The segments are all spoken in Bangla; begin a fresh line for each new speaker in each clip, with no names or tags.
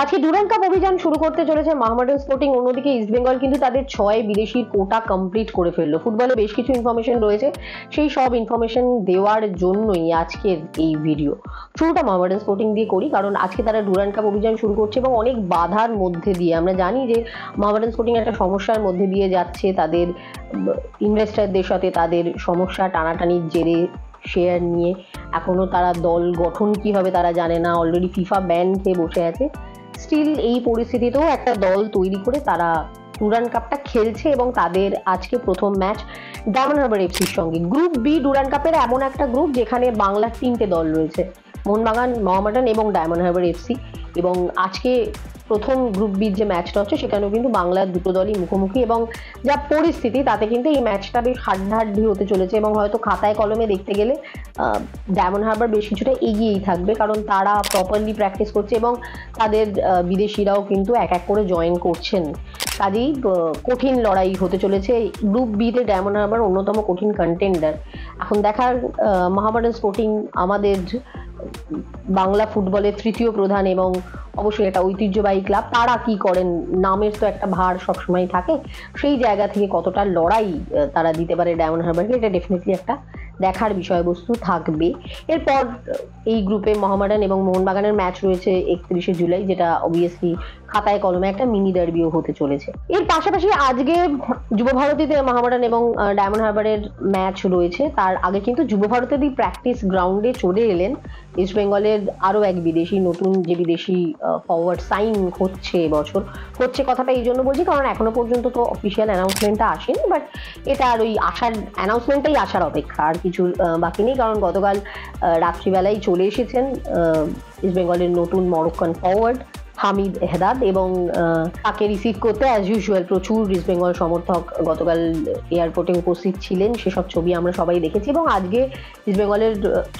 আজকে ডুরান্ড কাপ অভিযান শুরু করতে চলেছে মোহামেডান স্পোর্টিং। অন্যদিকে ইস্টবেঙ্গল কিন্তু তাদের 6 বিদেশির কোটা কমপ্লিট করে ফেললো। ফুটবলে বেশ কিছু ইনফরমেশন রয়েছে, সেই সব ইনফরমেশন দেওয়ার জন্যই আজকের এই ভিডিও। শুরুটা মোহামেডান স্পোর্টিং দিয়ে করি, কারণ আজকে তারা ডুরান্ড কাপ অভিযান শুরু করছে এবং অনেক বাধার মধ্যে দিয়ে। আমরা জানি যে মোহামেডান স্পোর্টিং একটা সমস্যার মধ্যে দিয়ে যাচ্ছে, তাদের ইনভেস্টারদের সাথে তাদের সমস্যা টানাটানির জেরে শেয়ার নিয়ে এখনো তারা দল গঠন কি হবে তারা জানে না। অলরেডি ফিফা ব্যান খেয়ে বসে আছে। স্টিল এই পরিস্থিতিতেও একটা দল তৈরি করে তারা ডুরান্ড কাপটা খেলছে এবং তাদের আজকে প্রথম ম্যাচ ডায়মন্ড হারবার এফসির সঙ্গে। গ্রুপ বি ডুরান্ড কাপের এমন একটা গ্রুপ যেখানে বাংলার 3টে দল রয়েছে, মোহনবাগান, মোহামেডান এবং ডায়মন্ড হারবার এফসি। এবং আজকে প্রথম গ্রুপ বির যে ম্যাচটা হচ্ছে সেখানেও কিন্তু বাংলার দুটো দলই মুখোমুখি, এবং যা পরিস্থিতি তাতে কিন্তু এই ম্যাচটা বেশ হাড্ডাহাড্ডি হতে চলেছে। এবং হয়তো খাতায় কলমে দেখতে গেলে ডায়মন্ড হারবার বেশ কিছুটা এগিয়েই থাকবে, কারণ তারা প্রপারলি প্র্যাকটিস করছে এবং তাদের বিদেশিরাও কিন্তু এক এক করে জয়েন করছেন। কাজেই কঠিন লড়াই হতে চলেছে। গ্রুপ বিতে ডায়মন্ড হারবার অন্যতম কঠিন কন্টেন্ডার। এখন দেখার মোহামেডান স্পোর্টিং আমাদের বাংলা ফুটবলের তৃতীয় প্রধান এবং অবশ্যই একটা ঐতিহ্যবাহী ক্লাব, তারা কি করেন। নামের তো একটা ভার সবসময় থাকে, সেই জায়গা থেকে কতটা লড়াই তারা দিতে পারে ডায়মন্ড হারবারকে, এটা ডেফিনেটলি একটা দেখার বিষয়বস্তু থাকবে। এরপর এই গ্রুপে মোহামেডান এবং মোহনবাগানের ম্যাচ রয়েছে 31শে জুলাই, যেটা অবভিয়াসলি খাতায় কলমে একটা মিনি ডার্বিও হতে চলেছে। এর পাশাপাশি আজকে যুবভারতীতে মোহামেডান এবং ডায়মন্ড হারবারের ম্যাচ রয়েছে। তার আগে কিন্তু যুবভারতীর প্র্যাকটিস গ্রাউন্ডে চলে এলেন ইস্ট বেঙ্গলের আরো এক বিদেশি, নতুন যে বিদেশি ফরওয়ার্ড সাইন হচ্ছে এবছর। হচ্ছে কথাটা এই জন্য বলছি কারণ এখনো পর্যন্ত তো অফিসিয়াল অ্যানাউন্সমেন্টটা আসেনি, বাট এটা আর ওই আসার অ্যানাউন্সমেন্টটাই আসার অপেক্ষা, আর কিছু বাকি নেই। কারণ গতকাল রাত্রিবেলায় চলে এসেছেন ইস্ট বেঙ্গলের নতুন মরক্কান ফরওয়ার্ড হামিদ এহদাদ, এবং তাকে রিসিভ করতে অ্যাজ ইউজুয়াল প্রচুর ইস্ট বেঙ্গল সমর্থক গতকাল এয়ারপোর্টে উপস্থিত ছিলেন। সেসব ছবি আমরা সবাই দেখেছি। এবং আজকে ইস্ট বেঙ্গলের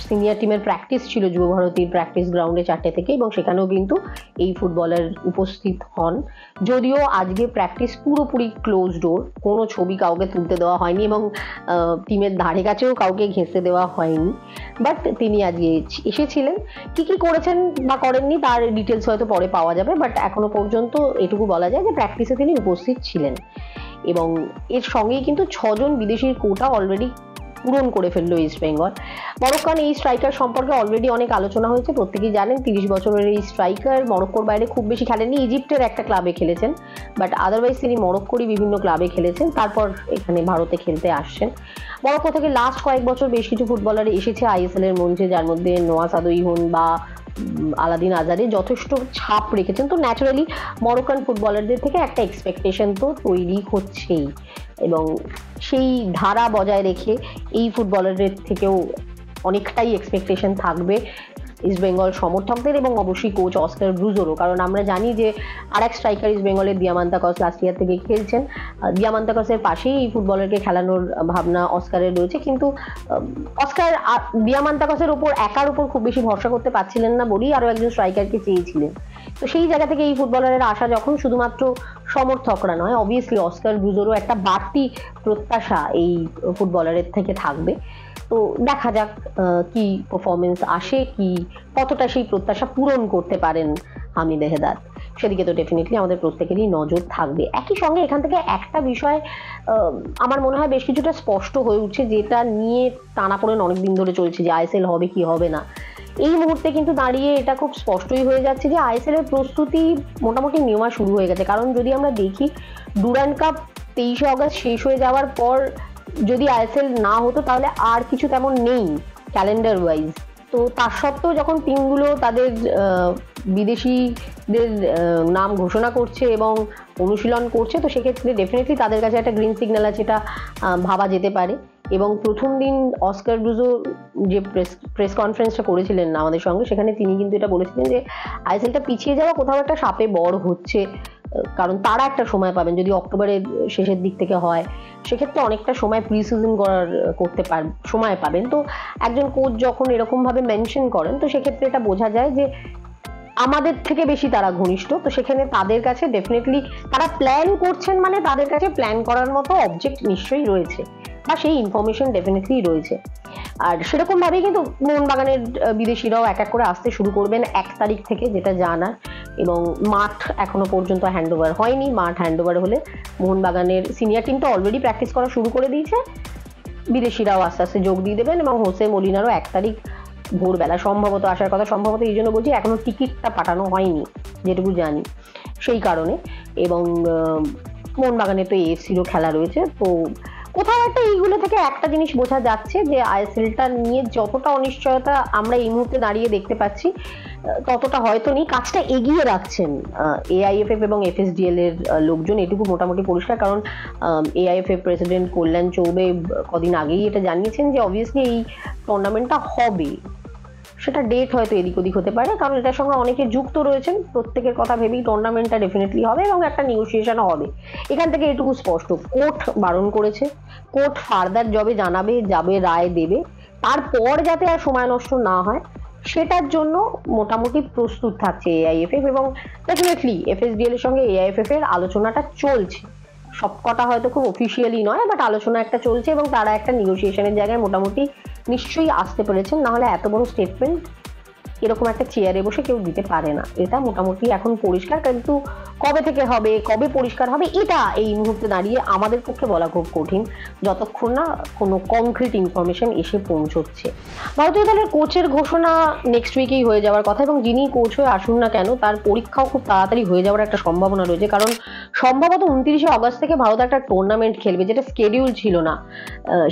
সিনিয়র টিমের প্র্যাকটিস ছিল যুবভারতীর প্র্যাকটিস গ্রাউন্ডে 4টে থেকে, এবং সেখানেও কিন্তু এই ফুটবলার উপস্থিত হন। যদিও আজকে প্র্যাকটিস পুরোপুরি ক্লোজ ডোর, কোনো ছবি কাউকে তুলতে দেওয়া হয়নি এবং টিমের ধারে কাছেও কাউকে ঘেঁষতে দেওয়া হয়নি। বাট তিনি আজকে এসেছিলেন। কি করেছেন বা করেননি তার ডিটেলস হয়তো পরে পাওয়া যাবে, বাট এখনো পর্যন্ত এটুকু বলা যায় যে প্র্যাকটিসে তিনি উপস্থিত ছিলেন। এবং এর সঙ্গেই কিন্তু 6 জন বিদেশির কোটা অলরেডি পূরণ করে ফেললো ইস্ট বেঙ্গল। মরক্কান এই স্ট্রাইকার সম্পর্কে অলরেডি অনেক আলোচনা হয়েছে। প্রত্যেকেই জানেন 30 বছরের এই স্ট্রাইকার মরক্কোর বাইরে খুব বেশি খেলেননি। ইজিপ্টের একটা ক্লাবে খেলেছেন, বাট আদারওয়াইজ তিনি মরক্কোরই বিভিন্ন ক্লাবে খেলেছেন, তারপর এখানে ভারতে খেলতে আসছেন। মরক্কো থেকে লাস্ট কয়েক বছর বেশ কিছু ফুটবলার এসেছে আইএসএল এর মঞ্চে, যার মধ্যে নোয়া সাদোই হন বা আলাদিন আজারে যথেষ্ট ছাপ রেখেছেন। তো ন্যাচারালি মরক্কান ফুটবলারদের থেকে একটা এক্সপেকটেশন তো তৈরি হচ্ছেই, এবং সেই ধারা বজায় রেখে এই ফুটবলারদের থেকেও অনেকটাই এক্সপেকটেশন থাকবে ইস্ট বেঙ্গল সমর্থকদের এবং অবশ্যই কোচ অস্কার ব্রুজোরও। কারণ আমরা জানি যে আরেক স্ট্রাইকার ইস্ট বেঙ্গলের দিয়ামান্তাকস লাস্ট ইয়ার থেকে খেলছেন। দিয়ামান্তাকসের পাশেই এই ফুটবলারকে খেলানোর ভাবনা অস্কারের রয়েছে, কিন্তু অস্কার দিয়ামান্তাকসের ওপর একার উপর খুব বেশি ভরসা করতে পারছিলেন না বলেই আরো একজন স্ট্রাইকারকে চেয়েছিলেন। তো সেই জায়গা থেকে এই ফুটবলারের আশা যখন শুধুমাত্র সমর্থকরা নয়, অবভিয়াসলি অস্কার ব্রুজোরও একটা বাড়তি প্রত্যাশা এই ফুটবলারের থেকে থাকবে। তো দেখা যাক কি পারফরমেন্স আসে, কি কতটা সেই প্রত্যাশা পূরণ করতে পারেন হামিদ এহদাদ, সেদিকে তো ডেফিনেটলি আমাদের প্রত্যেকেরই নজর থাকবে। একই সঙ্গে এখান থেকে একটা বিষয় আমার মনে হয় বেশ কিছুটা স্পষ্ট হয়ে উঠছে, যেটা নিয়ে টানাপোড়েন অনেকদিন ধরে চলছে, যে আইএসএল হবে কি হবে না। এই মুহূর্তে কিন্তু দাঁড়িয়ে এটা খুব স্পষ্টই হয়ে যাচ্ছে যে আইএসএল এর প্রস্তুতি মোটামুটি নেওয়া শুরু হয়ে গেছে। কারণ যদি আমরা দেখি ডুরান্ড কাপ 23শে অগস্ট শেষ হয়ে যাওয়ার পর যদি আইএসএল না হতো তাহলে আর কিছু তেমন নেই ক্যালেন্ডার ওয়াইজ। তো তার সত্ত্বেও যখন টিমগুলো তাদের বিদেশিদের নাম ঘোষণা করছে এবং অনুশীলন করছে, তো সেক্ষেত্রে ডেফিনেটলি তাদের কাছে একটা গ্রিন সিগন্যাল আছে, এটা ভাবা যেতে পারে। এবং প্রথম দিন অস্কার ব্রুজো যে প্রেস কনফারেন্সটা করেছিলেন আমাদের সঙ্গে, সেখানে তিনি কিন্তু এটা বলেছিলেন যে আইএসএলটা পিছিয়ে যাওয়া কোথাও একটা সাপে বড় হচ্ছে, কারণ তারা একটা সময় পাবেন যদি অক্টোবরের শেষের দিক থেকে হয়, সেক্ষেত্রে অনেকটা সময় প্রি সিজন করতে সময় পাবেন। তো একজন কোচ যখন এরকম ভাবে মেনশন করেন, তো সেক্ষেত্রে এটা বোঝা যায় যে আমাদের থেকে বেশি তারা ঘনিষ্ঠ। তো সেখানে তাদের কাছে ডেফিনেটলি তারা প্ল্যান করছেন, মানে তাদের কাছে প্ল্যান করার মতো অবজেক্ট নিশ্চয়ই রয়েছে বা সেই ইনফরমেশন ডেফিনেটলি রয়েছে। আর সেরকম ভাবেই কিন্তু মোহনবাগানের বিদেশিরাও এক এক করে আসতে শুরু করবেন 1 তারিখ থেকে, যেটা জানার। এবং মাঠ এখনো পর্যন্ত হ্যান্ডওভার হয়নি। মাঠ হ্যান্ডওভার হলে মোহনবাগানের সিনিয়র টিমটা অলরেডি প্র্যাকটিস করা শুরু করে দিয়েছে, বিদেশিরাও আস্তে আস্তে যোগ দিয়ে দেবেন এবং হোসে মলিনারও 1 তারিখ ভোরবেলা সম্ভবত আসার কথা। সম্ভবত এই জন্য বলছি, এখনো টিকিটটা পাঠানো হয়নি যেটুকু জানি, সেই কারণে। এবং মোহনবাগানে তো এএফসিরও খেলা রয়েছে। তো কোথাও একটা এইগুলো থেকে একটা জিনিস বোঝা যাচ্ছে যে আইএসএলটা নিয়ে যতটা অনিশ্চয়তা আমরা এই মুহূর্তে দাঁড়িয়ে দেখতে পাচ্ছি, ততটা হয়তো নেই। কাজটা এগিয়ে রাখছেন এআইএফএফ এবং এফএসডিএল এর লোকজন, এটুকু মোটামুটি পরিষ্কার। কারণ এআইএফএফ প্রেসিডেন্ট কল্যাণ চৌবে কদিন আগেই এটা জানিয়েছেন যে অবভিয়াসলি এই টুর্নামেন্টটা হবে, সেটা ডেট হয়তো এদিক ওদিক হতে পারে, কারণ এটার সঙ্গে অনেকে যুক্ত রয়েছেন। প্রত্যেকের কথা ভেবেই টুর্নামেন্টটা ডেফিনেটলি হবে এবং একটা নেগোসিয়েশনও হবে। এখান থেকে এটুকু স্পষ্ট, কোর্ট বারণ করেছে, কোর্ট ফার্দার যাবে রায় দেবে, তারপর যাতে আর সময় নষ্ট না হয় সেটার জন্য মোটামুটি প্রস্তুত থাকছে এআইএফএফ। এবং ডেফিনেটলি এফএসডিএল এর সঙ্গে এআইএফএফ এর আলোচনাটা চলছে, সবকটা হয়তো খুব অফিসিয়ালি নয়, বাট আলোচনা একটা চলছে এবং তারা একটা নেগোসিয়েশনের জায়গায় মোটামুটি নিশ্চয়ই আসতে পেরেছেন। না হলে এত বড় স্টেটমেন্ট এরকম একটা চেয়ারে বসে কেউ দিতে পারে না, এটা মোটামুটি এখন পরিষ্কার। কিন্তু কবে থেকে হবে, কবে পরিষ্কার হবে, এটা এই মুহূর্তে দাঁড়িয়ে আমাদের পক্ষে বলা খুব কঠিন, যতক্ষণ না কোনো কংক্রিট ইনফরমেশন এসে পৌঁছচ্ছে। ভারতীয় দলের কোচের ঘোষণা নেক্সট উইকেই হয়ে যাওয়ার কথা, এবং যিনি কোচ হয়ে আসুন না কেন তার পরীক্ষাও খুব তাড়াতাড়ি হয়ে যাওয়ার একটা সম্ভাবনা রয়েছে। কারণ সম্ভবত 29শে অগস্ট থেকে ভারত একটা টুর্নামেন্ট খেলবে, যেটা স্কেডিউল ছিল না।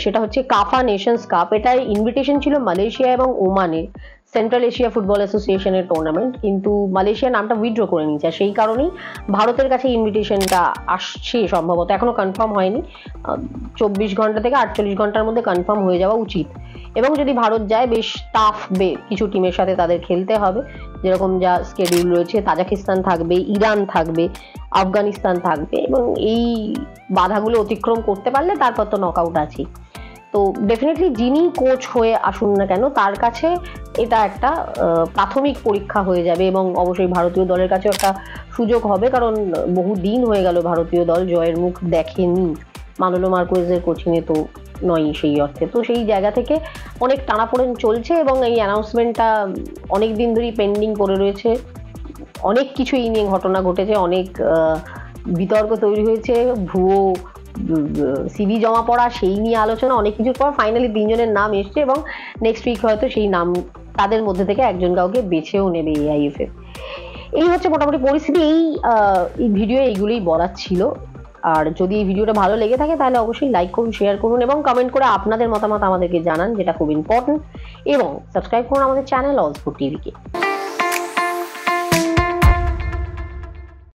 সেটা হচ্ছে কাফা নেশনস কাপ। এটার ইনভিটেশন ছিল মালয়েশিয়া এবং ওমানের, সেন্ট্রাল এশিয়া ফুটবল অ্যাসোসিয়েশনের টুর্নামেন্ট, কিন্তু মালয়েশিয়া নামটা উইথড্র করে নিয়েছে। সেই কারণেই ভারতের কাছে ইনভিটেশনটা আসছে, সম্ভবত এখনো কনফার্ম হয়নি। 24 ঘন্টা থেকে 48 ঘন্টার মধ্যে কনফার্ম হয়ে যাওয়া উচিত। এবং যদি ভারত যায়, বেশ টাফ কিছু টিমের সাথে তাদের খেলতে হবে, যেরকম যা স্কেডিউল রয়েছে। তাজিকিস্তান থাকবে, ইরান থাকবে, আফগানিস্তান থাকবে, এবং এই বাধাগুলো অতিক্রম করতে পারলে তারপর তো নকআউট আছেই। তো ডেফিনেটলি যিনি কোচ হয়ে আসুন না কেন তার কাছে এটা একটা প্রাথমিক পরীক্ষা হয়ে যাবে, এবং অবশ্যই ভারতীয় দলের কাছেও একটা সুযোগ হবে। কারণ বহু দিন হয়ে গেল ভারতীয় দল জয়ের মুখ দেখেনি, মানোলো মার্কোয়েজের কোচিংয়ে তো নয় সেই অর্থে। তো সেই জায়গা থেকে অনেক টানাপোড়েন চলছে, এবং এই অ্যানাউন্সমেন্টটা অনেক দিন ধরেই পেন্ডিং পড়ে রয়েছে। অনেক কিছু এই নিয়ে ঘটনা ঘটেছে, অনেক বিতর্ক তৈরি হয়েছে, ভুয়ো সিভি জমা পড়া, সেই নিয়ে আলোচনা, অনেক কিছুর পর ফাইনালি 3 জনের নাম এসছে, এবং নেক্সট উইক হয়তো সেই নাম তাদের মধ্যে থেকে একজন কাউকে বেছেও নেবে এআইএফএফ। এই হচ্ছে মোটামুটি পরিস্থিতি। এই ভিডিও এইগুলোই বলার ছিল। আর যদি এই ভিডিওটা ভালো লেগে থাকে তাহলে অবশ্যই লাইক করুন, শেয়ার করুন এবং কমেন্ট করে আপনাদের মতামত আমাদেরকে জানান, যেটা খুব ইম্পর্টেন্ট। এবং সাবস্ক্রাইব করুন আমাদের চ্যানেল অলস্পোর্ট টিভিকে।